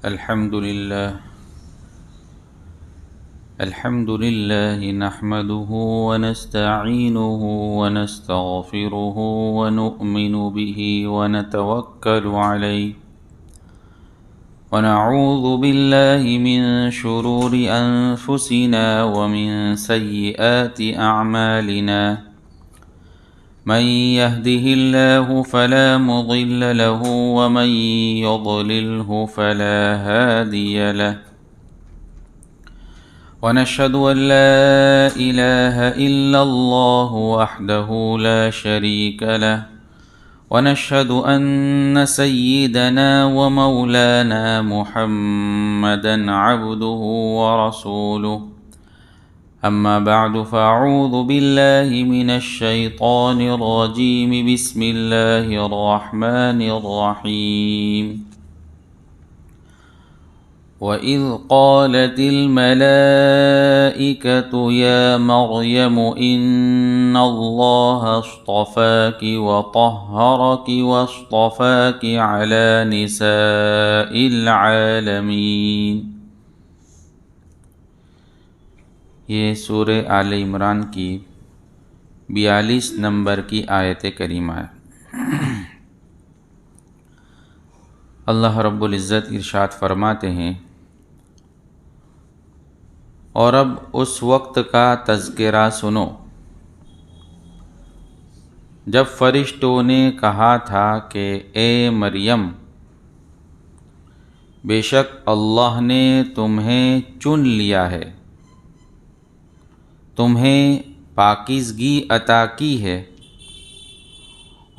الحمد لله نحمده ونستعينه ونستغفره ونؤمن به ونتوكل عليه ونعوذ بالله من شرور أنفسنا ومن سيئات أعمالنا من يهده الله فلا مضل له ومن يضلله فلا هادي له ونشهد أن لا إله إلا الله وحده لا شريك له ونشهد أن سيدنا ومولانا محمدا عبده ورسوله أما بعد فأعوذ بالله من الشيطان الرجيم بسم الله الرحمن الرحيم وَإِذْ قَالَتِ الْمَلَائِكَةُ يَا مَرْيَمُ إِنَّ اللَّهَ اصْطَفَاكِ وَطَهَّرَكِ وَاصْطَفَاكِ عَلَى نِسَاءِ الْعَالَمِينَ۔ یہ سورہ آل عمران کی 42 نمبر کی آیت کریمہ ہے۔ اللہ رب العزت ارشاد فرماتے ہیں، اور اب اس وقت کا تذکرہ سنو جب فرشتوں نے کہا تھا کہ اے مریم، بے شک اللہ نے تمہیں چن لیا ہے، تمہیں پاکیزگی عطا کی ہے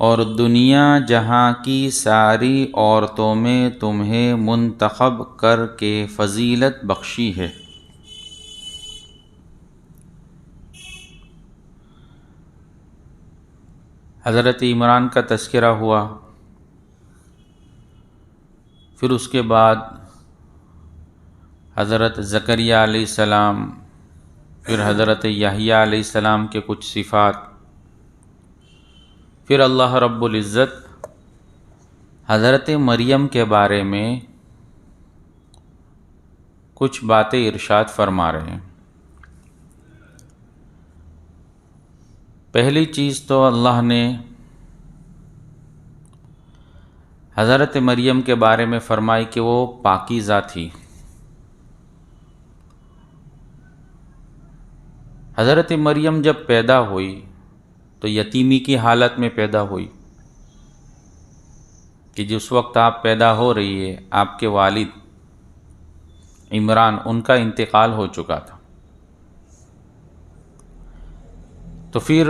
اور دنیا جہاں کی ساری عورتوں میں تمہیں منتخب کر کے فضیلت بخشی ہے۔ حضرت عمران کا تذکرہ ہوا، پھر اس کے بعد حضرت زکریا علیہ السلام، پھر حضرت یحییٰ علیہ السلام کے کچھ صفات، پھر اللہ رب العزت حضرت مریم کے بارے میں کچھ باتیں ارشاد فرما رہے ہیں۔ پہلی چیز تو اللہ نے حضرت مریم کے بارے میں فرمائی کہ وہ پاکیزہ تھی۔ حضرت مریم جب پیدا ہوئی تو یتیمی کی حالت میں پیدا ہوئی کہ جس وقت آپ پیدا ہو رہی ہے آپ کے والد عمران، ان کا انتقال ہو چکا تھا۔ تو پھر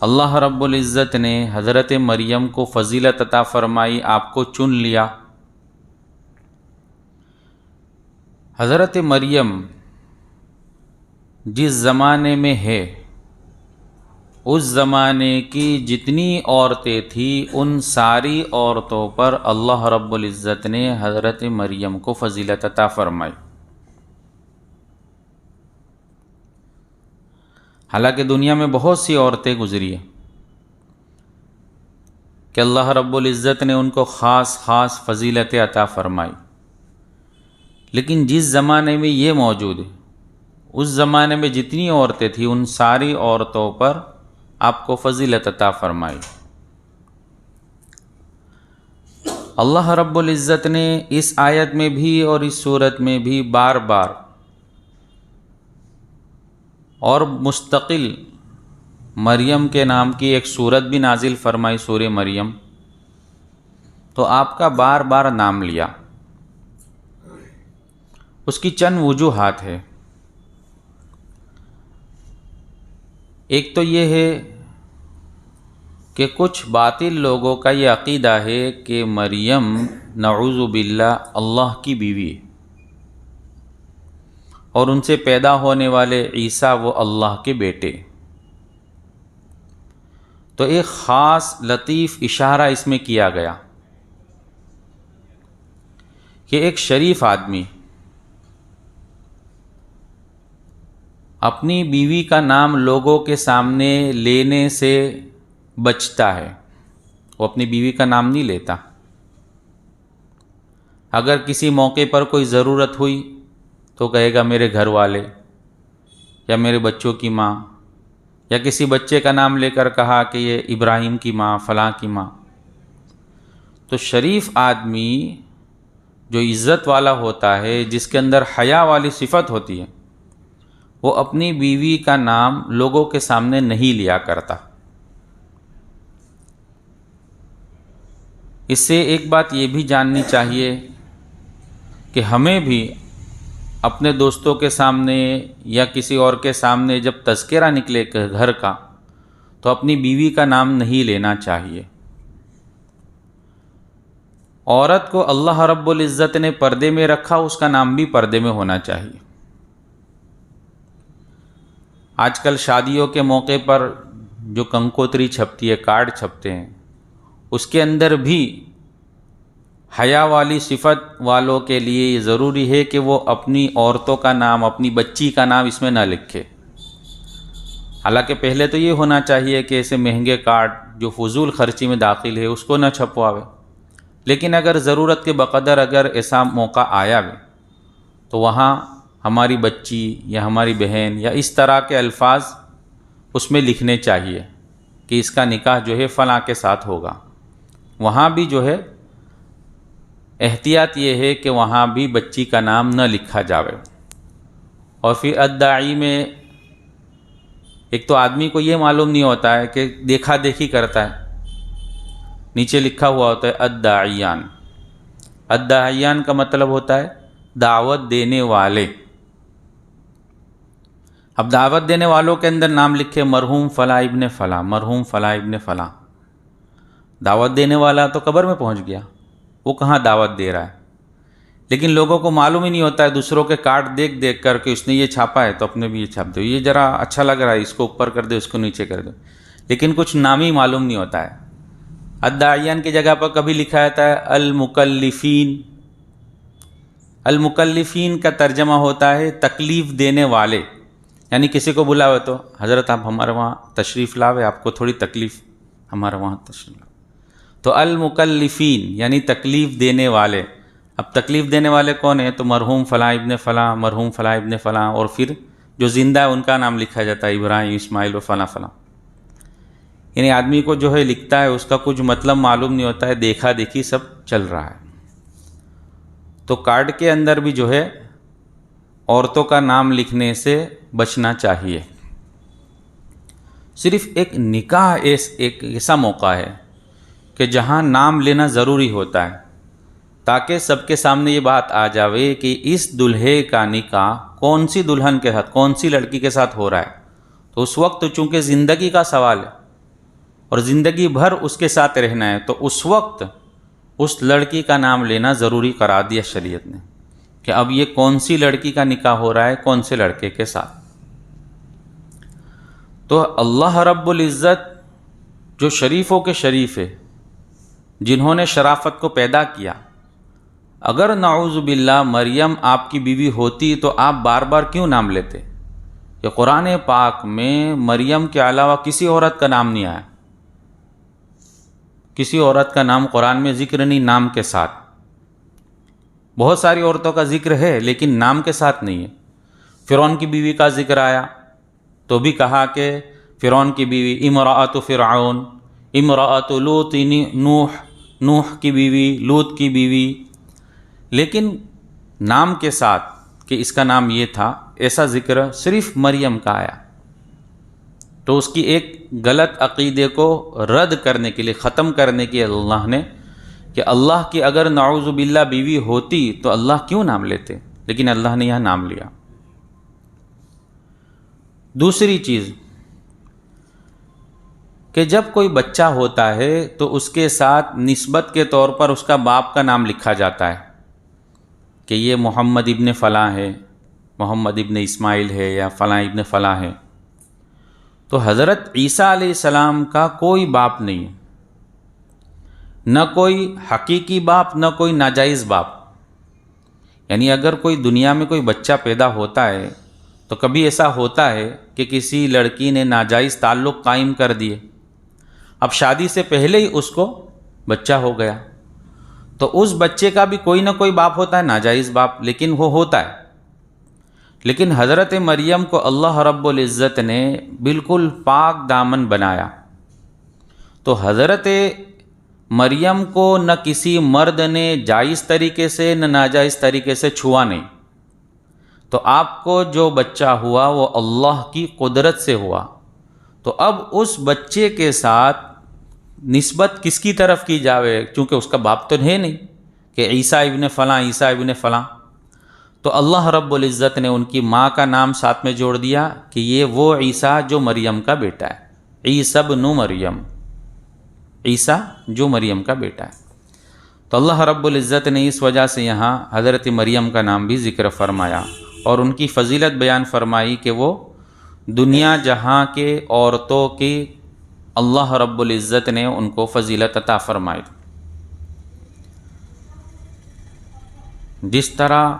اللہ رب العزت نے حضرت مریم کو فضیلت عطا فرمائی، آپ کو چن لیا۔ حضرت مریم جس زمانے میں ہے، اس زمانے کی جتنی عورتیں تھیں ان ساری عورتوں پر اللہ رب العزت نے حضرت مریم کو فضیلت عطا فرمائی۔ حالانکہ دنیا میں بہت سی عورتیں گزری ہیں کہ اللہ رب العزت نے ان کو خاص خاص فضیلتیں عطا فرمائی، لیکن جس زمانے میں یہ موجود ہے اس زمانے میں جتنی عورتیں تھیں ان ساری عورتوں پر آپ کو فضیلت عطا فرمائی۔ اللہ رب العزت نے اس آیت میں بھی اور اس صورت میں بھی بار بار اور مستقل مریم کے نام کی ایک صورت بھی نازل فرمائی، سورہ مریم، تو آپ کا بار بار نام لیا۔ اس کی چند وجوہات ہے۔ ایک تو یہ ہے کہ کچھ باطل لوگوں کا یہ عقیدہ ہے کہ مریم نعوذ باللہ اللہ کی بیوی ہے اور ان سے پیدا ہونے والے عیسیٰ وہ اللہ کے بیٹے۔ تو ایک خاص لطیف اشارہ اس میں کیا گیا کہ ایک شریف آدمی اپنی بیوی کا نام لوگوں کے سامنے لینے سے بچتا ہے، وہ اپنی بیوی کا نام نہیں لیتا۔ اگر کسی موقع پر کوئی ضرورت ہوئی تو کہے گا میرے گھر والے یا میرے بچوں کی ماں، یا کسی بچے کا نام لے کر کہا کہ یہ ابراہیم کی ماں، فلاں کی ماں۔ تو شریف آدمی جو عزت والا ہوتا ہے، جس کے اندر حیا والی صفت ہوتی ہے، وہ اپنی بیوی کا نام لوگوں کے سامنے نہیں لیا کرتا۔ اس سے ایک بات یہ بھی جاننی چاہیے کہ ہمیں بھی اپنے دوستوں کے سامنے یا کسی اور کے سامنے جب تذکرہ نکلے گھر کا، تو اپنی بیوی کا نام نہیں لینا چاہیے۔ عورت کو اللہ رب العزت نے پردے میں رکھا، اس کا نام بھی پردے میں ہونا چاہیے۔ آج کل شادیوں کے موقع پر جو کنکوتری چھپتی ہے، کارڈ چھپتے ہیں، اس کے اندر بھی حیا والی صفت والوں کے لیے یہ ضروری ہے کہ وہ اپنی عورتوں کا نام، اپنی بچی کا نام اس میں نہ لکھے۔ حالانکہ پہلے تو یہ ہونا چاہیے کہ ایسے مہنگے کارڈ جو فضول خرچی میں داخل ہے اس کو نہ چھپواوے، لیکن اگر ضرورت کے بقدر اگر ایسا موقع آیا بھی تو وہاں ہماری بچی یا ہماری بہن یا اس طرح کے الفاظ اس میں لکھنے چاہیے کہ اس کا نکاح جو ہے فلاں کے ساتھ ہوگا۔ وہاں بھی جو ہے احتیاط یہ ہے کہ وہاں بھی بچی کا نام نہ لکھا جاوے۔ اور پھر الداعی میں ایک تو آدمی کو یہ معلوم نہیں ہوتا ہے کہ دیکھا دیکھی کرتا ہے، نیچے لکھا ہوا ہوتا ہے الداعیان۔ الداعیان کا مطلب ہوتا ہے دعوت دینے والے۔ اب دعوت دینے والوں کے اندر نام لکھے مرحوم فلاں ابن فلاں، مرحوم فلاں ابن فلاں۔ دعوت دینے والا تو قبر میں پہنچ گیا، وہ کہاں دعوت دے رہا ہے؟ لیکن لوگوں کو معلوم ہی نہیں ہوتا ہے، دوسروں کے کارڈ دیکھ دیکھ کر کے اس نے یہ چھاپا ہے تو اپنے بھی یہ چھاپ دو، یہ ذرا اچھا لگ رہا ہے اس کو اوپر کر دو، اس کو نیچے کر دو، لیکن کچھ نام ہی معلوم نہیں ہوتا ہے۔ الداعیان کی جگہ پر کبھی لکھا جاتا ہے المکلفین۔ المکلفین کا ترجمہ ہوتا ہے تکلیف دینے والے، یعنی کسی کو بلاوے تو حضرت آپ ہمارے وہاں تشریف لاوے، آپ کو تھوڑی تکلیف، ہمارے وہاں تشریف لاوے۔ تو المکلفین یعنی تکلیف دینے والے۔ اب تکلیف دینے والے کون ہیں؟ تو مرحوم فلاں ابن فلاں، مرحوم فلاں ابن فلاں، اور پھر جو زندہ ہے ان کا نام لکھا جاتا ہے ابراہیم، اسماعیل و فلاں فلاں۔ یعنی آدمی کو جو ہے لکھتا ہے اس کا کچھ مطلب معلوم نہیں ہوتا ہے، دیکھا دیکھی سب چل رہا ہے۔ تو کارڈ کے اندر بھی جو ہے عورتوں کا نام لکھنے سے بچنا چاہیے۔ صرف ایک نکاح ایک ایسا موقع ہے کہ جہاں نام لینا ضروری ہوتا ہے، تاکہ سب کے سامنے یہ بات آ جاوے کہ اس دلہے کا نکاح کون سی دلہن کے ساتھ، کون سی لڑکی کے ساتھ ہو رہا ہے۔ تو اس وقت چونکہ زندگی کا سوال ہے اور زندگی بھر اس کے ساتھ رہنا ہے، تو اس وقت اس لڑکی کا نام لینا ضروری قرار دیا شریعت نے کہ اب یہ کون سی لڑکی کا نکاح ہو رہا ہے، کون سے لڑکے کے ساتھ۔ تو اللہ رب العزت جو شریفوں کے شریف ہے، جنہوں نے شرافت کو پیدا کیا، اگر نعوذ باللہ مریم آپ کی بیوی ہوتی تو آپ بار بار کیوں نام لیتے؟ کہ قرآن پاک میں مریم کے علاوہ کسی عورت کا نام نہیں آیا، کسی عورت کا نام قرآن میں ذکر نہیں نام کے ساتھ۔ بہت ساری عورتوں کا ذکر ہے لیکن نام کے ساتھ نہیں ہے۔ فرعون کی بیوی کا ذکر آیا تو بھی کہا کہ فرعون کی بیوی امرأۃ فرعون، امرأۃ لوط، نوح کی بیوی، لوط کی بیوی، لیکن نام کے ساتھ کہ اس کا نام یہ تھا، ایسا ذکر صرف مریم کا آیا۔ تو اس کی ایک غلط عقیدے کو رد کرنے کے لیے، ختم کرنے کے اللہ نے کہ اللہ کی اگر نعوذ باللہ بیوی ہوتی تو اللہ کیوں نام لیتے، لیکن اللہ نے یہاں نام لیا۔ دوسری چیز کہ جب کوئی بچہ ہوتا ہے تو اس کے ساتھ نسبت کے طور پر اس کا باپ کا نام لکھا جاتا ہے کہ یہ محمد ابن فلاں ہے، محمد ابن اسماعیل ہے، یا فلاں ابن فلاں ہے۔ تو حضرت عیسیٰ علیہ السلام کا کوئی باپ نہیں ہے، نہ کوئی حقیقی باپ، نہ کوئی ناجائز باپ۔ یعنی اگر کوئی دنیا میں کوئی بچہ پیدا ہوتا ہے تو کبھی ایسا ہوتا ہے کہ کسی لڑکی نے ناجائز تعلق قائم کر دیے، اب شادی سے پہلے ہی اس کو بچہ ہو گیا، تو اس بچے کا بھی کوئی نہ کوئی باپ ہوتا ہے، ناجائز باپ، لیکن وہ ہوتا ہے۔ لیکن حضرت مریم کو اللہ رب العزت نے بالکل پاک دامن بنایا، تو حضرت مریم کو نہ کسی مرد نے جائز طریقے سے نہ ناجائز طریقے سے چھوا نہیں، تو آپ کو جو بچہ ہوا وہ اللہ کی قدرت سے ہوا۔ تو اب اس بچے کے ساتھ نسبت کس کی طرف کی جاوے، چونکہ اس کا باپ تو ہے نہیں کہ عیسیٰ ابن فلاں، عیسیٰ ابن فلاں، تو اللہ رب العزت نے ان کی ماں کا نام ساتھ میں جوڑ دیا کہ یہ وہ عیسیٰ جو مریم کا بیٹا ہے، عیسیٰ ابن مریم، عیسیٰ جو مریم کا بیٹا ہے۔ تو اللہ رب العزت نے اس وجہ سے یہاں حضرت مریم کا نام بھی ذکر فرمایا اور ان کی فضیلت بیان فرمائی کہ وہ دنیا جہاں کے عورتوں کی اللہ رب العزت نے ان کو فضیلت عطا فرمائی۔ جس طرح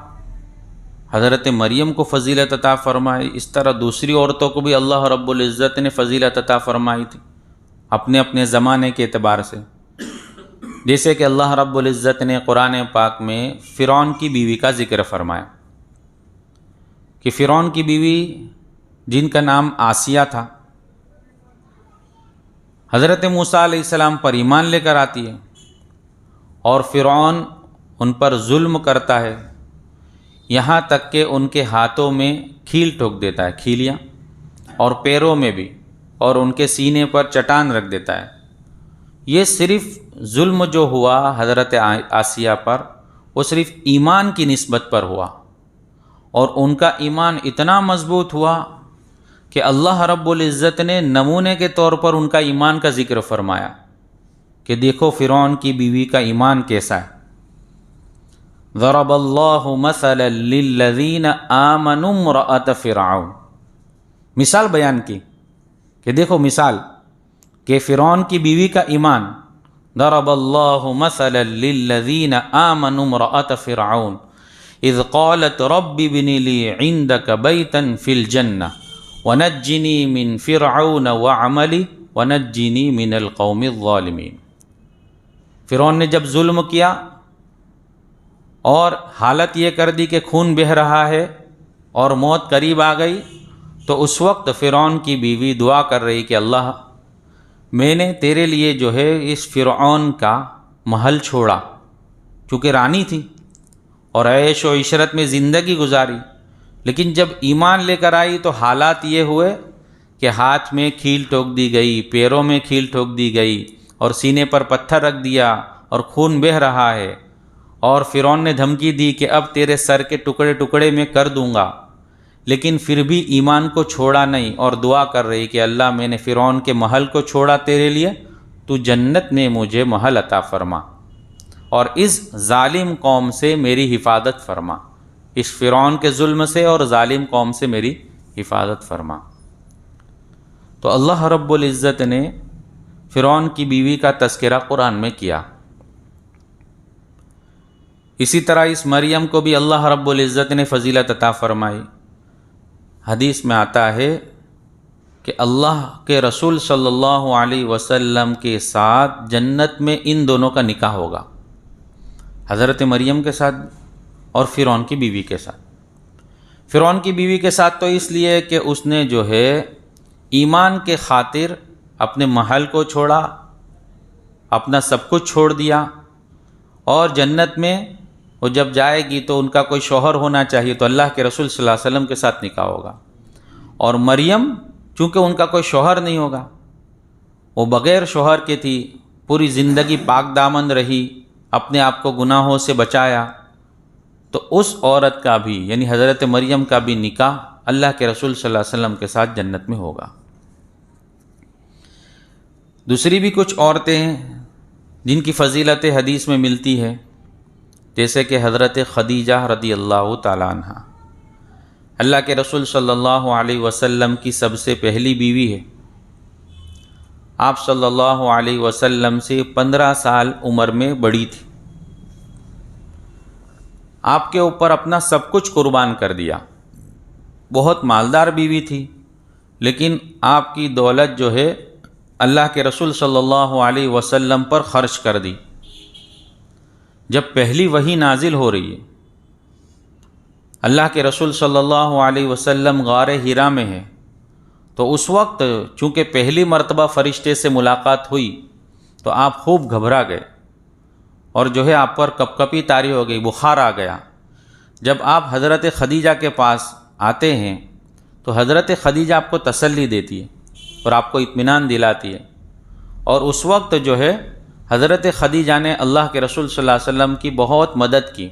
حضرت مریم کو فضیلت عطا فرمائی، اس طرح دوسری عورتوں کو بھی اللہ رب العزت نے فضیلت عطا فرمائی تھی اپنے اپنے زمانے کے اعتبار سے۔ جیسے کہ اللہ رب العزت نے قرآن پاک میں فرعون کی بیوی کا ذکر فرمایا کہ فرعون کی بیوی جن کا نام آسیہ تھا، حضرت موسیٰ علیہ السلام پر ایمان لے کر آتی ہے اور فرعون ان پر ظلم کرتا ہے، یہاں تک کہ ان کے ہاتھوں میں کھیل ٹھوک دیتا ہے، کھیلیاں، اور پیروں میں بھی، اور ان کے سینے پر چٹان رکھ دیتا ہے۔ یہ صرف ظلم جو ہوا حضرت آسیہ پر، وہ صرف ایمان کی نسبت پر ہوا، اور ان کا ایمان اتنا مضبوط ہوا کہ اللہ رب العزت نے نمونے کے طور پر ان کا ایمان کا ذکر فرمایا کہ دیکھو فرعون کی بیوی کا ایمان کیسا ہے۔ ضرب اللہ مثلا للذین آمنوا امرأۃ فرعون، مثال بیان کی کہ دیکھو مثال کہ فرعون کی بیوی کا ایمان۔ ضرب اللہ مثلا للذین آمنوا امرأۃ فرعون اذ قالت رب ابن لی عندک بیتا فی الجنہ ونجنی من فرعون وعملی ونجنی من القوم الظالمین۔ فرعون نے جب ظلم کیا اور حالت یہ کر دی کہ خون بہہ رہا ہے اور موت قریب آ گئی، تو اس وقت فرعون کی بیوی دعا کر رہی کہ اللہ، میں نے تیرے لیے جو ہے اس فرعون کا محل چھوڑا، چونکہ رانی تھی اور عیش و عشرت میں زندگی گزاری، لیکن جب ایمان لے کر آئی تو حالات یہ ہوئے کہ ہاتھ میں کھیل ٹھوک دی گئی، پیروں میں کھیل ٹھوک دی گئی، اور سینے پر پتھر رکھ دیا اور خون بہہ رہا ہے، اور فرعون نے دھمکی دی کہ اب تیرے سر کے ٹکڑے ٹکڑے میں کر دوں گا، لیکن پھر بھی ایمان کو چھوڑا نہیں اور دعا کر رہی کہ اللہ، میں نے فرعون کے محل کو چھوڑا تیرے لیے، تو جنت میں مجھے محل عطا فرما اور اس ظالم قوم سے میری حفاظت فرما، اس فرعون کے ظلم سے اور ظالم قوم سے میری حفاظت فرما۔ تو اللہ رب العزت نے فرعون کی بیوی کا تذکرہ قرآن میں کیا۔ اسی طرح اس مریم کو بھی اللہ رب العزت نے فضیلت عطا فرمائی۔ حدیث میں آتا ہے کہ اللہ کے رسول صلی اللہ علیہ وسلم کے ساتھ جنت میں ان دونوں کا نکاح ہوگا، حضرت مریم کے ساتھ اور فرعون کی بیوی کے ساتھ۔ فرعون کی بیوی کے ساتھ تو اس لیے کہ اس نے جو ہے ایمان کے خاطر اپنے محل کو چھوڑا، اپنا سب کچھ چھوڑ دیا، اور جنت میں وہ جب جائے گی تو ان کا کوئی شوہر ہونا چاہیے، تو اللہ کے رسول صلی اللہ علیہ وسلم کے ساتھ نکاح ہوگا۔ اور مریم چونکہ ان کا کوئی شوہر نہیں ہوگا، وہ بغیر شوہر کے تھی، پوری زندگی پاک دامن رہی، اپنے آپ کو گناہوں سے بچایا، تو اس عورت کا بھی یعنی حضرت مریم کا بھی نکاح اللہ کے رسول صلی اللہ علیہ وسلم کے ساتھ جنت میں ہوگا۔ دوسری بھی کچھ عورتیں ہیں جن کی فضیلت حدیث میں ملتی ہے، جیسے کہ حضرت خدیجہ رضی اللہ تعالیٰ عنہ، اللہ کے رسول صلی اللہ علیہ وسلم کی سب سے پہلی بیوی ہے۔ آپ صلی اللہ علیہ وسلم سے 15 سال عمر میں بڑی تھی، آپ کے اوپر اپنا سب کچھ قربان کر دیا، بہت مالدار بیوی تھی، لیکن آپ کی دولت جو ہے اللہ کے رسول صلی اللہ علیہ وسلم پر خرچ کر دی، جب پہلی وحی نازل ہو رہی ہے، اللہ کے رسول صلی اللہ علیہ وسلم غار حرا میں ہے، تو اس وقت چونکہ پہلی مرتبہ فرشتے سے ملاقات ہوئی تو آپ خوب گھبرا گئے اور جو ہے آپ پر کپکپی طاری ہو گئی، بخار آ گیا۔ جب آپ حضرت خدیجہ کے پاس آتے ہیں تو حضرت خدیجہ آپ کو تسلی دیتی ہے اور آپ کو اطمینان دلاتی ہے، اور اس وقت جو ہے حضرت خدیجہ نے اللہ کے رسول صلی اللہ علیہ وسلم کی بہت مدد کی،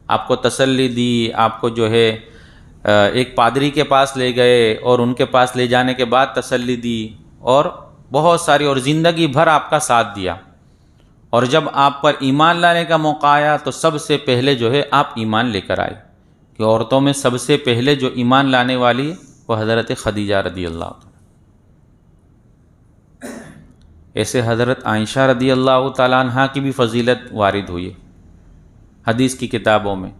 آپ کو تسلی دی، آپ کو جو ہے ایک پادری کے پاس لے گئے اور ان کے پاس لے جانے کے بعد تسلی دی، اور بہت ساری، اور زندگی بھر آپ کا ساتھ دیا۔ اور جب آپ پر ایمان لانے کا موقع آیا تو سب سے پہلے جو ہے آپ ایمان لے کر آئے، کہ عورتوں میں سب سے پہلے جو ایمان لانے والی وہ حضرت خدیجہ رضی اللہ عنہ۔ ایسے حضرت عائشہ رضی اللہ تعالیٰ عنہ کی بھی فضیلت وارد ہوئی ہے حدیث کی کتابوں میں،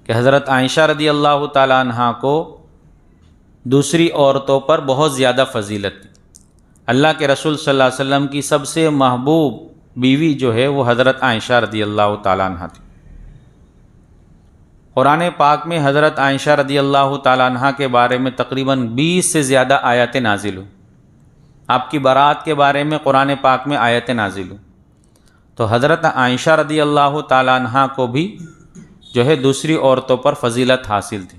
کہ حضرت عائشہ رضی اللہ تعالیٰ عنہ کو دوسری عورتوں پر بہت زیادہ فضیلت تھی۔ اللہ کے رسول صلی اللہ علیہ وسلم کی سب سے محبوب بیوی جو ہے وہ حضرت عائشہ رضی اللہ تعالیٰ عنہ تھی۔ قرآن پاک میں حضرت عائشہ رضی اللہ تعالیٰ عنہ کے بارے میں تقریباً 20 سے زیادہ آیاتیں نازل ہوئیں۔ آپ کی برات کے بارے میں قرآن پاک میں آیتیں نازل ہوئیں، تو حضرت عائشہ رضی اللہ تعالیٰ عنہ کو بھی جو ہے دوسری عورتوں پر فضیلت حاصل تھی۔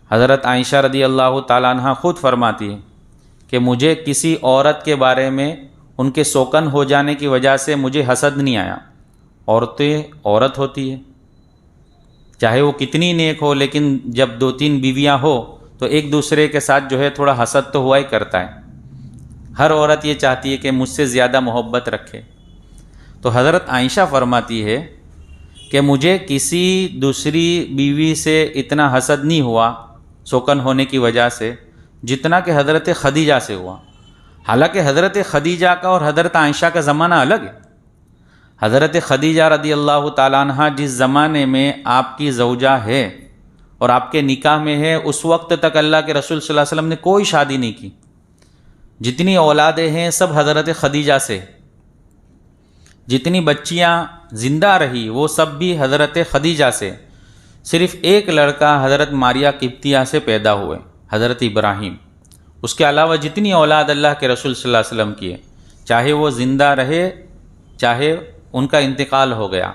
حضرت عائشہ رضی اللہ تعالیٰ عنہ خود فرماتی ہے کہ مجھے کسی عورت کے بارے میں ان کے سوکن ہو جانے کی وجہ سے مجھے حسد نہیں آیا۔ عورتیں عورت ہوتی ہے، چاہے وہ کتنی نیک ہو، لیکن جب 2-3 بیویاں ہو تو ایک دوسرے کے ساتھ جو ہے تھوڑا حسد تو ہوا ہی کرتا ہے۔ ہر عورت یہ چاہتی ہے کہ مجھ سے زیادہ محبت رکھے۔ تو حضرت عائشہ فرماتی ہے کہ مجھے کسی دوسری بیوی سے اتنا حسد نہیں ہوا سوکن ہونے کی وجہ سے جتنا کہ حضرت خدیجہ سے ہوا۔ حالانکہ حضرت خدیجہ کا اور حضرت عائشہ کا زمانہ الگ ہے۔ حضرت خدیجہ رضی اللہ تعالیٰ عنہ جس زمانے میں آپ کی زوجہ ہے اور آپ کے نکاح میں ہے، اس وقت تک اللہ کے رسول صلی اللہ علیہ وسلم نے کوئی شادی نہیں کی۔ جتنی اولادیں ہیں سب حضرت خدیجہ سے، جتنی بچیاں زندہ رہی وہ سب بھی حضرت خدیجہ سے، صرف ایک لڑکا حضرت ماریہ قبطیہ سے پیدا ہوئے، حضرت ابراہیم۔ اس کے علاوہ جتنی اولاد اللہ کے رسول صلی اللہ علیہ وسلم کی ہے، چاہے وہ زندہ رہے چاہے ان کا انتقال ہو گیا،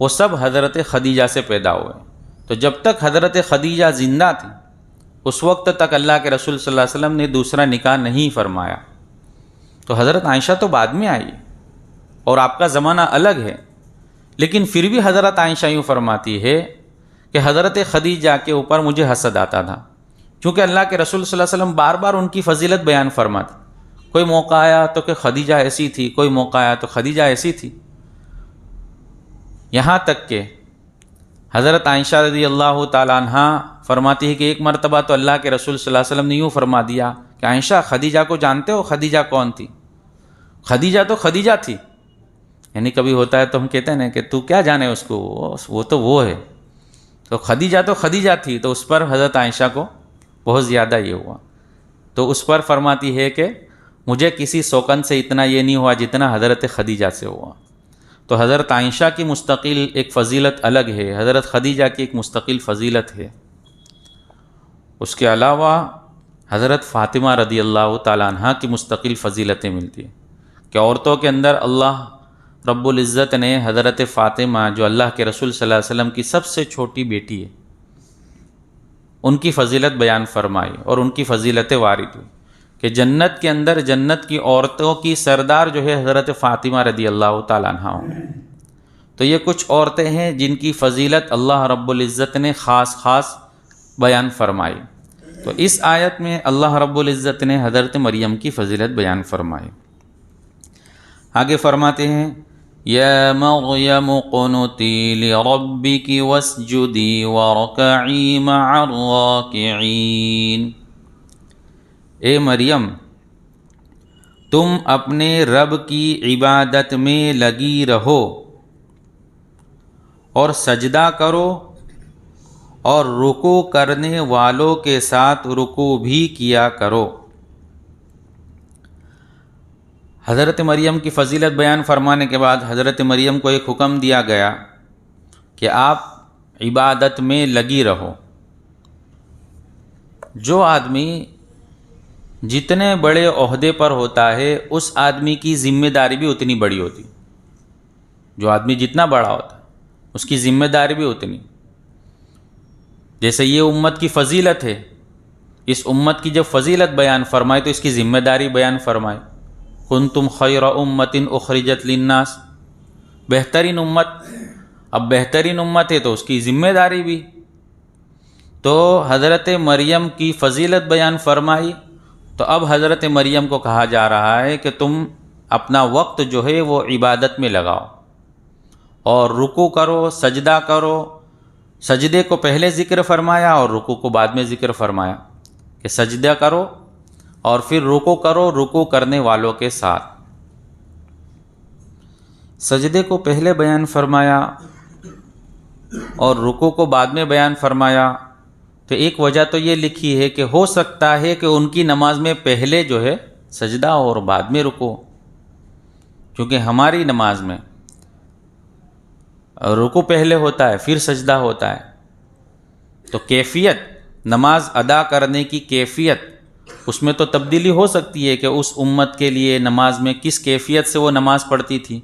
وہ سب حضرت خدیجہ سے پیدا ہوئے۔ تو جب تک حضرت خدیجہ زندہ تھی اس وقت تک اللہ کے رسول صلی اللہ علیہ وسلم نے دوسرا نکاح نہیں فرمایا۔ تو حضرت عائشہ تو بعد میں آئی اور آپ کا زمانہ الگ ہے، لیکن پھر بھی حضرت عائشہ یوں فرماتی ہے کہ حضرت خدیجہ کے اوپر مجھے حسد آتا تھا، چونکہ اللہ کے رسول صلی اللہ علیہ وسلم بار بار ان کی فضیلت بیان فرماتے، کوئی موقع آیا تو کہ خدیجہ ایسی تھی، کوئی موقع آیا تو خدیجہ ایسی تھی، یہاں تک کہ حضرت عائشہ رضی اللہ تعالیٰ عنہ فرماتی ہے کہ ایک مرتبہ تو اللہ کے رسول صلی اللہ علیہ وسلم نے یوں فرما دیا کہ عائشہ خدیجہ کو جانتے ہو؟ خدیجہ کون تھی؟ خدیجہ تو خدیجہ تھی، یعنی کبھی ہوتا ہے تو ہم کہتے ہیں نا کہ تو کیا جانے اس کو، وہ تو وہ ہے، تو خدیجہ تھی۔ تو اس پر حضرت عائشہ کو بہت زیادہ یہ ہوا، تو اس پر فرماتی ہے کہ مجھے کسی سوکن سے اتنا یہ نہیں ہوا جتنا حضرت خدیجہ سے ہوا۔ تو حضرت عائشہ کی مستقل ایک فضیلت الگ ہے، حضرت خدیجہ کی ایک مستقل فضیلت ہے۔ اس کے علاوہ حضرت فاطمہ رضی اللہ تعالیٰ عنہ کی مستقل فضیلتیں ملتی ہیں کہ عورتوں کے اندر اللہ رب العزت نے حضرت فاطمہ جو اللہ کے رسول صلی اللہ علیہ وسلم کی سب سے چھوٹی بیٹی ہے، ان کی فضیلت بیان فرمائی اور ان کی فضیلتیں وارد ہوئی کہ جنت کے اندر جنت کی عورتوں کی سردار جو ہے حضرت فاطمہ رضی اللہ تعالیٰ عنہ ہوں۔ تو یہ کچھ عورتیں ہیں جن کی فضیلت اللہ رب العزت نے خاص بیان فرمائی۔ تو اس آیت میں اللہ رب العزت نے حضرت مریم کی فضیلت بیان فرمائی۔ آگے فرماتے ہیں یا مریم قنتی لربک واسجدی وارکعی مع الراکعین، اے مریم تم اپنے رب کی عبادت میں لگی رہو اور سجدہ کرو اور رکوع کرنے والوں کے ساتھ رکوع بھی کیا کرو۔ حضرت مریم کی فضیلت بیان فرمانے کے بعد حضرت مریم کو ایک حکم دیا گیا کہ آپ عبادت میں لگی رہو۔ جو آدمی جتنے بڑے عہدے پر ہوتا ہے اس آدمی کی ذمہ داری بھی اتنی بڑی ہوتی، جو آدمی جتنا بڑا ہوتا ہے اس کی ذمہ داری بھی اتنی۔ جیسے یہ امت کی فضیلت ہے، اس امت کی جب فضیلت بیان فرمائے تو اس کی ذمہ داری بیان فرمائے۔ کنتم خیر امت اخرجت للناس، بہترین امت، اب بہترین امت ہے تو اس کی ذمہ داری بھی۔ تو حضرت مریم کی فضیلت بیان فرمائی، تو اب حضرت مریم کو کہا جا رہا ہے کہ تم اپنا وقت جو ہے وہ عبادت میں لگاؤ اور رکوع کرو، سجدہ کرو۔ سجدے کو پہلے ذکر فرمایا اور رکوع کو بعد میں ذکر فرمایا کہ سجدہ کرو اور پھر رکوع کرو رکوع کرنے والوں کے ساتھ۔ سجدے کو پہلے بیان فرمایا اور رکوع کو بعد میں بیان فرمایا، تو ایک وجہ تو یہ لکھی ہے کہ ہو سکتا ہے کہ ان کی نماز میں پہلے جو ہے سجدہ اور بعد میں رکوع، کیونکہ ہماری نماز میں رکوع پہلے ہوتا ہے پھر سجدہ ہوتا ہے، تو کیفیت نماز ادا کرنے کی کیفیت اس میں تو تبدیلی ہو سکتی ہے کہ اس امت کے لیے نماز میں کس کیفیت سے وہ نماز پڑھتی تھی،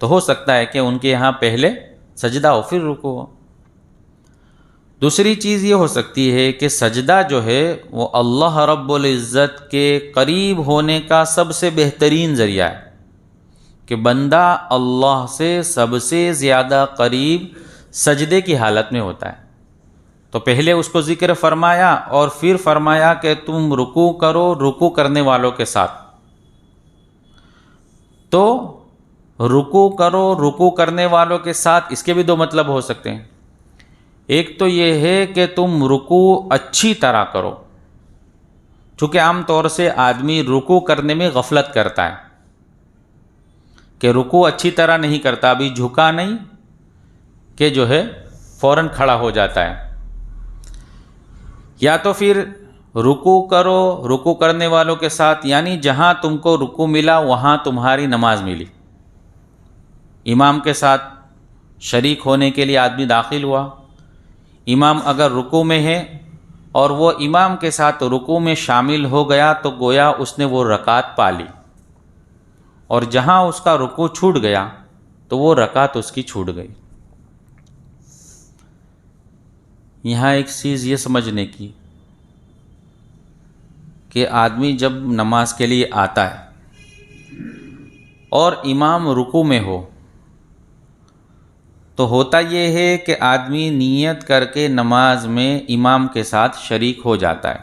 تو ہو سکتا ہے کہ ان کے یہاں پہلے سجدہ ہو پھر رکوع ہو۔ دوسری چیز یہ ہو سکتی ہے کہ سجدہ جو ہے وہ اللہ رب العزت کے قریب ہونے کا سب سے بہترین ذریعہ ہے، کہ بندہ اللہ سے سب سے زیادہ قریب سجدے کی حالت میں ہوتا ہے۔ تو پہلے اس کو ذکر فرمایا اور پھر فرمایا کہ تم رکوع کرو رکوع کرنے والوں کے ساتھ۔ تو رکوع کرو رکوع کرنے والوں کے ساتھ، اس کے بھی دو مطلب ہو سکتے ہیں۔ ایک تو یہ ہے کہ تم رکوع اچھی طرح کرو، چونکہ عام طور سے آدمی رکوع کرنے میں غفلت کرتا ہے کہ رکوع اچھی طرح نہیں کرتا، ابھی جھکا نہیں کہ جو ہے فوراً کھڑا ہو جاتا ہے۔ یا تو پھر رکوع کرو رکوع کرنے والوں کے ساتھ، یعنی جہاں تم کو رکوع ملا وہاں تمہاری نماز ملی۔ امام کے ساتھ شریک ہونے کے لیے آدمی داخل ہوا، امام اگر رکوع میں ہے اور وہ امام کے ساتھ رکوع میں شامل ہو گیا تو گویا اس نے وہ رکعت پا لی، اور جہاں اس کا رکوع چھوٹ گیا تو وہ رکعت اس کی چھوٹ گئی۔ یہاں ایک چیز یہ سمجھنے کی کہ آدمی جب نماز کے لیے آتا ہے اور امام رکوع میں ہو تو ہوتا یہ ہے کہ آدمی نیت کر کے نماز میں امام کے ساتھ شریک ہو جاتا ہے،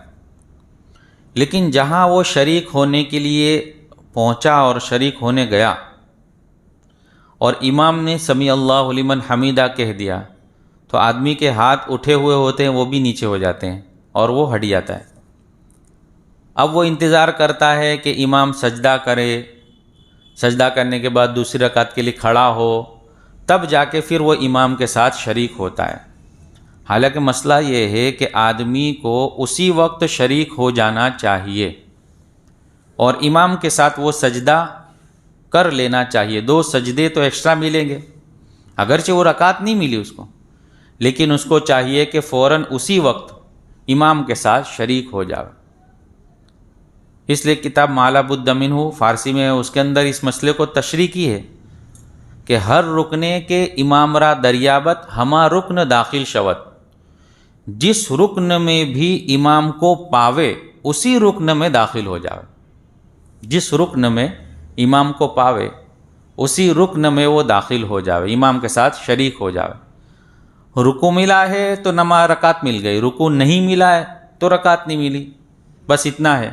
لیکن جہاں وہ شریک ہونے کے لیے پہنچا اور شریک ہونے گیا اور امام نے سمیع اللہ لمن حمیدہ کہہ دیا تو آدمی کے ہاتھ اٹھے ہوئے ہوتے ہیں وہ بھی نیچے ہو جاتے ہیں اور وہ ہٹ جاتا ہے۔ اب وہ انتظار کرتا ہے کہ امام سجدہ کرے، سجدہ کرنے کے بعد دوسری رکعت کے لیے کھڑا ہو، تب جا کے پھر وہ امام کے ساتھ شریک ہوتا ہے۔ حالانکہ مسئلہ یہ ہے کہ آدمی کو اسی وقت شریک ہو جانا چاہیے اور امام کے ساتھ وہ سجدہ کر لینا چاہیے۔ دو سجدے تو ایکسٹرا ملیں گے، اگرچہ وہ رکعت نہیں ملی اس کو، لیکن اس کو چاہیے کہ فوراً اسی وقت امام کے ساتھ شریک ہو جائے۔ اس لیے کتاب ما لا بد منہ فارسی میں اس کے اندر اس مسئلے کو تشریح کی ہے کہ ہر رکنے کے امام را دریابت ہما رکن داخل شوت، جس رکن میں بھی امام کو پاوے اسی رکن میں داخل ہو جاوے، جس رکن میں امام کو پاوے اسی رکن میں وہ داخل ہو جاوے، امام کے ساتھ شریک ہو جاوے۔ رکوع ملا ہے تو نماز رکعت مل گئی، رکوع نہیں ملا ہے تو رکعت نہیں ملی، بس اتنا ہے۔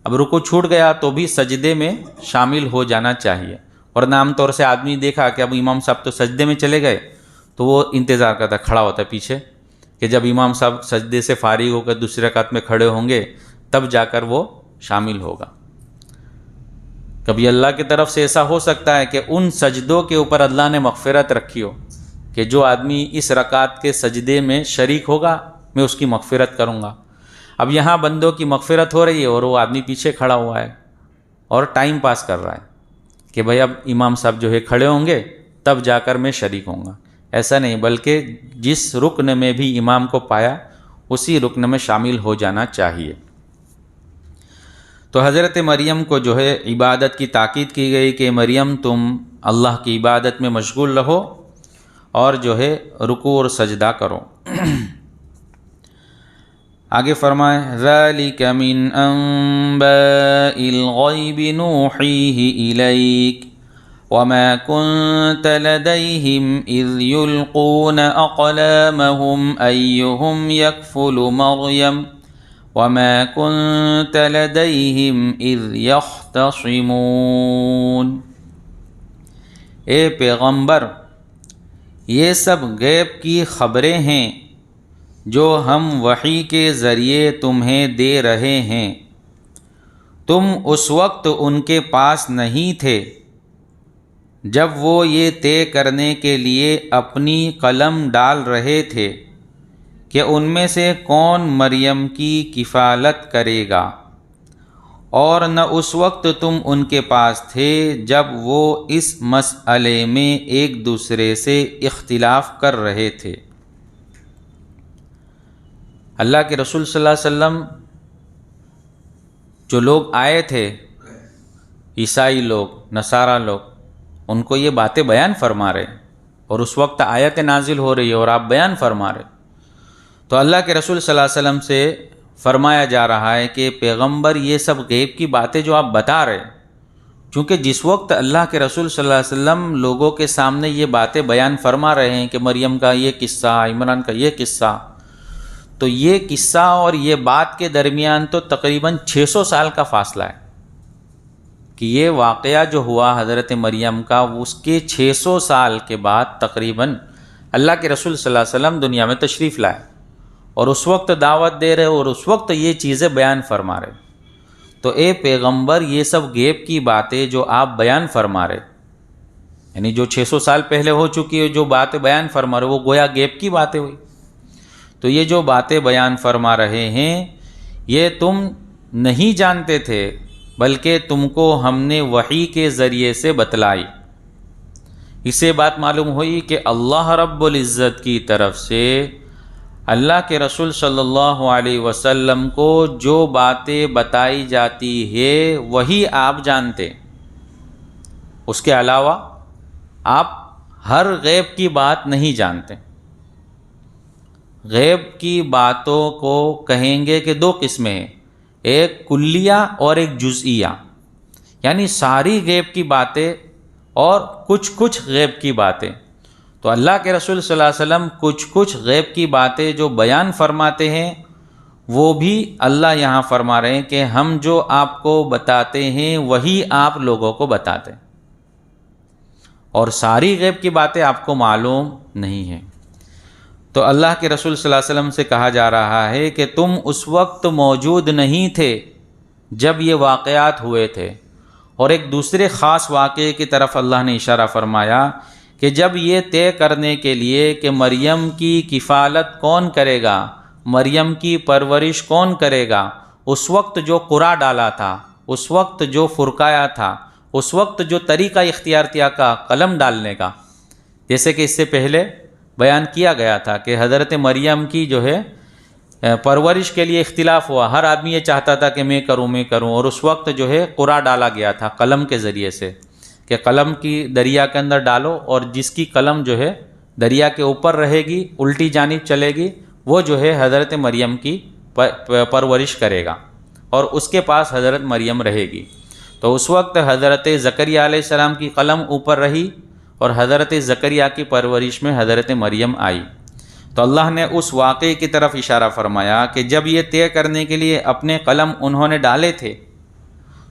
اب رکوع چھوٹ گیا تو بھی سجدے میں شامل ہو جانا چاہیے، ورنہ عام طور سے آدمی دیکھا کہ اب امام صاحب تو سجدے میں چلے گئے تو وہ انتظار کرتا کھڑا ہوتا ہے پیچھے کہ جب امام صاحب سجدے سے فارغ ہو کر دوسری رکعت میں کھڑے ہوں گے تب جا کر وہ شامل ہوگا۔ کبھی اللہ کی طرف سے ایسا ہو سکتا ہے کہ ان سجدوں کے اوپر اللہ نے مغفرت رکھی ہو کہ جو آدمی اس رکعت کے سجدے میں شریک ہوگا میں اس کی مغفرت کروں گا۔ اب یہاں بندوں کی مغفرت ہو رہی ہے اور وہ آدمی پیچھے کھڑا ہوا ہے اور ٹائم پاس کر رہا ہے کہ بھائی اب امام صاحب جو ہے کھڑے ہوں گے تب جا کر میں شریک ہوں گا. ایسا نہیں، بلکہ جس رکن میں بھی امام کو پایا اسی رکن میں شامل ہو جانا چاہیے. تو حضرت مریم کو جو ہے عبادت کی تاکید کی گئی کہ مریم تم اللہ کی عبادت میں مشغول رہو اور جو ہے رکوع اور سجدہ کرو. آگے فرمائے ذَلِكَ مِنْ أَنْبَاءِ الْغَيْبِ نُوحِيهِ إِلَيْكَ وَمَا كُنْتَ لَدَيْهِمْ إِذْ يُلْقُونَ أَقْلَامَهُمْ أَيُّهُمْ يَكْفُلُ مَرْيَمَ وَمَا كُنْتَ لَدَيْهِمْ إِذْ يَخْتَصِمُونَ. اے پیغمبر، یہ سب غیب کی خبریں ہیں جو ہم وحی کے ذریعے تمہیں دے رہے ہیں. تم اس وقت ان کے پاس نہیں تھے جب وہ یہ طے کرنے کے لیے اپنی قلم ڈال رہے تھے کہ ان میں سے کون مریم کی کفالت کرے گا، اور نہ اس وقت تم ان کے پاس تھے جب وہ اس مسئلے میں ایک دوسرے سے اختلاف کر رہے تھے. اللہ کے رسول صلی اللہ علیہ وسلم جو لوگ آئے تھے، عیسائی لوگ، نصارہ لوگ، ان کو یہ باتیں بیان فرما رہے اور اس وقت آیت نازل ہو رہی ہے اور آپ بیان فرما رہے. تو اللہ کے رسول صلی اللہ علیہ وسلم سے فرمایا جا رہا ہے کہ پیغمبر یہ سب غیب کی باتیں جو آپ بتا رہے، چونکہ جس وقت اللہ کے رسول صلی اللہ علیہ وسلم لوگوں کے سامنے یہ باتیں بیان فرما رہے ہیں کہ مریم کا یہ قصہ، عمران کا یہ قصہ، تو یہ قصہ اور یہ بات کے درمیان تو تقریباً 600 سال کا فاصلہ ہے کہ یہ واقعہ جو ہوا حضرت مریم کا، اس کے 600 سال کے بعد تقریباً اللہ کے رسول صلی اللہ علیہ وسلم دنیا میں تشریف لائے اور اس وقت دعوت دے رہے اور اس وقت یہ چیزیں بیان فرما رہے. تو اے پیغمبر، یہ سب غیب کی باتیں جو آپ بیان فرما رہے، یعنی جو 600 سال پہلے ہو چکی ہے جو باتیں بیان فرما رہے، وہ گویا غیب کی باتیں ہوئی. تو یہ جو باتیں بیان فرما رہے ہیں یہ تم نہیں جانتے تھے، بلکہ تم کو ہم نے وحی کے ذریعے سے بتلائی. اس سے بات معلوم ہوئی کہ اللہ رب العزت کی طرف سے اللہ کے رسول صلی اللہ علیہ وسلم کو جو باتیں بتائی جاتی ہے وہی آپ جانتے، اس کے علاوہ آپ ہر غیب کی بات نہیں جانتے. غیب کی باتوں کو کہیں گے کہ دو قسمیں ہیں، ایک کلیہ اور ایک جزئیہ، یعنی ساری غیب کی باتیں اور کچھ غیب کی باتیں. تو اللہ کے رسول صلی اللہ علیہ وسلم کچھ غیب کی باتیں جو بیان فرماتے ہیں وہ بھی اللہ یہاں فرما رہے ہیں کہ ہم جو آپ کو بتاتے ہیں وہی آپ لوگوں کو بتاتے ہیں، اور ساری غیب کی باتیں آپ کو معلوم نہیں ہیں. تو اللہ کے رسول صلی اللہ علیہ وسلم سے کہا جا رہا ہے کہ تم اس وقت موجود نہیں تھے جب یہ واقعات ہوئے تھے. اور ایک دوسرے خاص واقعے کی طرف اللہ نے اشارہ فرمایا کہ جب یہ طے کرنے کے لیے کہ مریم کی کفالت کون کرے گا، مریم کی پرورش کون کرے گا، اس وقت جو قرعہ ڈالا تھا، اس وقت جو فرقایا تھا، اس وقت جو طریقہ اختیار کیا کا قلم ڈالنے کا، جیسے کہ اس سے پہلے بیان کیا گیا تھا کہ حضرت مریم کی جو ہے پرورش کے لیے اختلاف ہوا، ہر آدمی یہ چاہتا تھا کہ میں کروں، اور اس وقت جو ہے قرعہ ڈالا گیا تھا قلم کے ذریعے سے کہ قلم کی دریا کے اندر ڈالو اور جس کی قلم جو ہے دریا کے اوپر رہے گی، الٹی جانب چلے گی، وہ جو ہے حضرت مریم کی پرورش کرے گا اور اس کے پاس حضرت مریم رہے گی. تو اس وقت حضرت زکریا علیہ السلام کی قلم اوپر رہی اور حضرت زکریا کی پرورش میں حضرت مریم آئی. تو اللہ نے اس واقعے کی طرف اشارہ فرمایا کہ جب یہ طے کرنے کے لیے اپنے قلم انہوں نے ڈالے تھے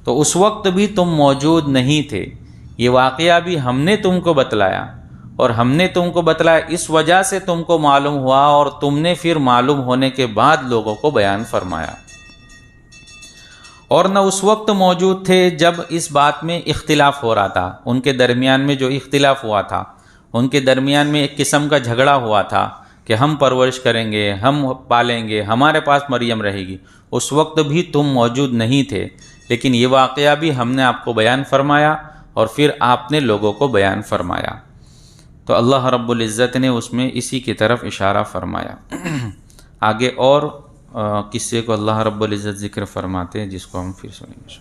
تو اس وقت بھی تم موجود نہیں تھے. یہ واقعہ بھی ہم نے تم کو بتلایا، اور ہم نے تم کو بتلایا اس وجہ سے تم کو معلوم ہوا، اور تم نے پھر معلوم ہونے کے بعد لوگوں کو بیان فرمایا. اور نہ اس وقت موجود تھے جب اس بات میں اختلاف ہو رہا تھا، ان کے درمیان میں جو اختلاف ہوا تھا، ان کے درمیان میں ایک قسم کا جھگڑا ہوا تھا کہ ہم پرورش کریں گے، ہم پالیں گے، ہمارے پاس مریم رہے گی. اس وقت بھی تم موجود نہیں تھے، لیکن یہ واقعہ بھی ہم نے آپ کو بیان فرمایا اور پھر آپ نے لوگوں کو بیان فرمایا۔ تو اللہ رب العزت نے اس میں اسی کی طرف اشارہ فرمایا۔ آگے اور قصے کو اللہ رب العزت ذکر فرماتے ہیں، جس کو ہم پھر سنیں گے۔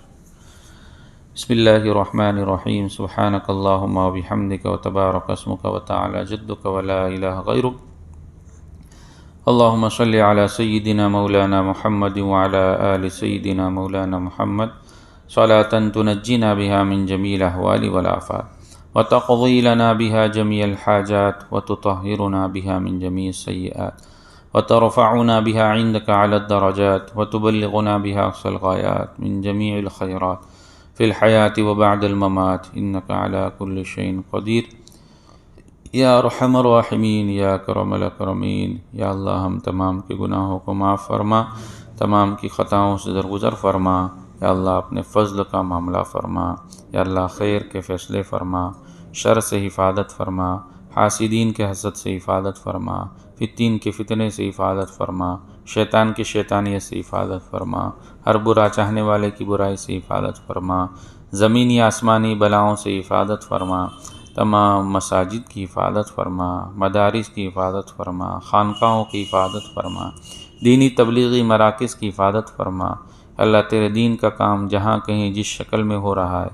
بسم اللہ الرحمن الرحیم، سبحانک اللہم و بحمدک و تبارک اسمک و تعالی جدک و لا الہ غیرک، اللہم صلی علی سیدنا مولانا محمد وعلی آل سیدنا مولانا محمد صلاة تنجینا بها من جمیع الاحوال والآفات وتقضی لنا بها جمیع الحاجات وتطہرنا بها من جمیع السیئات وترفعنا بها عندك على الدرجات وتبلغنا بها أقصى الغايات من جميع الخيرات في الحياة وبعد الممات إنك على كل شيء قدير یا ارحم الراحمین یا اکرم الاکرمین۔ یا اللہ ہم تمام کے گناہوں کو معاف فرما، تمام کی خطاؤں سے درگزر فرما۔ یا اللہ اپنے فضل کا معاملہ فرما۔ یا اللہ خیر کے فیصلے فرما، شر سے حفاظت فرما، حاسدین کے حسد سے حفاظت فرما، فتین کے فتنے سے حفاظت فرما، شیطان کی شیطانیت سے حفاظت فرما، ہر برا چاہنے والے کی برائی سے حفاظت فرما، زمینی آسمانی بلاؤں سے حفاظت فرما، تمام مساجد کی حفاظت فرما، مدارس کی حفاظت فرما، خانقاہوں کی حفاظت فرما، دینی تبلیغی مراکز کی حفاظت فرما۔ اللہ تیرے دین کا کام جہاں کہیں جس شکل میں ہو رہا ہے،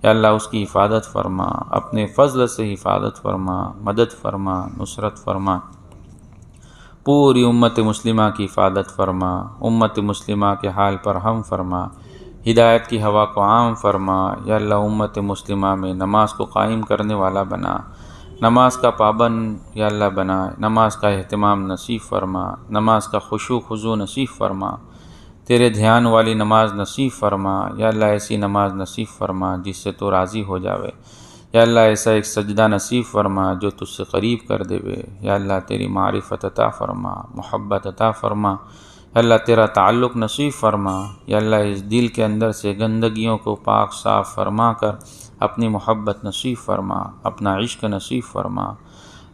یا اللہ اس کی حفاظت فرما، اپنے فضل سے حفاظت فرما، مدد فرما، نصرت فرما۔ پوری امت مسلمہ کی حفاظت فرما، امت مسلمہ کے حال پر ہم فرما، ہدایت کی ہوا کو عام فرما۔ یا اللہ امت مسلمہ میں نماز کو قائم کرنے والا بنا، نماز کا پابند یا اللہ بنا، نماز کا اہتمام نصیب فرما، نماز کا خشوع خضوع نصیب فرما، تیرے دھیان والی نماز نصیب فرما۔ یا اللہ ایسی نماز نصیب فرما جس سے تو راضی ہو جاوے۔ یا اللہ ایسا ایک سجدہ نصیب فرما جو تجھ سے قریب کر دے وے۔ یا اللہ تیری معرفت عطا فرما، محبت عطا فرما۔ یا اللہ تیرا تعلق نصیب فرما۔ یا اللہ اس دل کے اندر سے گندگیوں کو پاک صاف فرما کر اپنی محبت نصیب فرما، اپنا عشق نصیب فرما،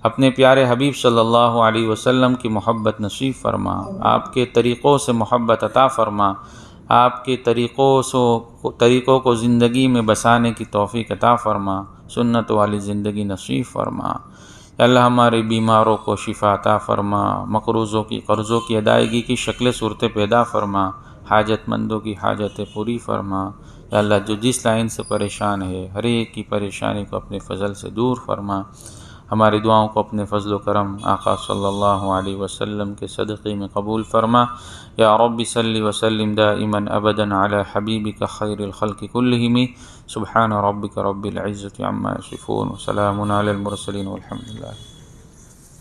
اپنے پیارے حبیب صلی اللہ علیہ وسلم کی محبت نصیب فرما، آپ کے طریقوں سے محبت عطا فرما، آپ کے طریقوں کو زندگی میں بسانے کی توفیق عطا فرما، سنت والی زندگی نصیب فرما۔ یا اللہ ہمارے بیماروں کو شفا عطا فرما، مقروضوں کی قرضوں کی ادائیگی کی شکل صورتیں پیدا فرما، حاجت مندوں کی حاجتیں پوری فرما۔ یا اللہ جو جس لائن سے پریشان ہے ہر ایک کی پریشانی کو اپنے فضل سے دور فرما، ہماری دعاؤں کو اپنے فضل و کرم آقا صلی اللہ علیہ وسلم کے صدقے میں قبول فرما۔ یا رب صلی وسلم دائما ابدا علی حبیبک خیر الخلق کلہم، سبحان ربک رب العزت عما یصفون، وسلام علی المرسلین والحمد للہ۔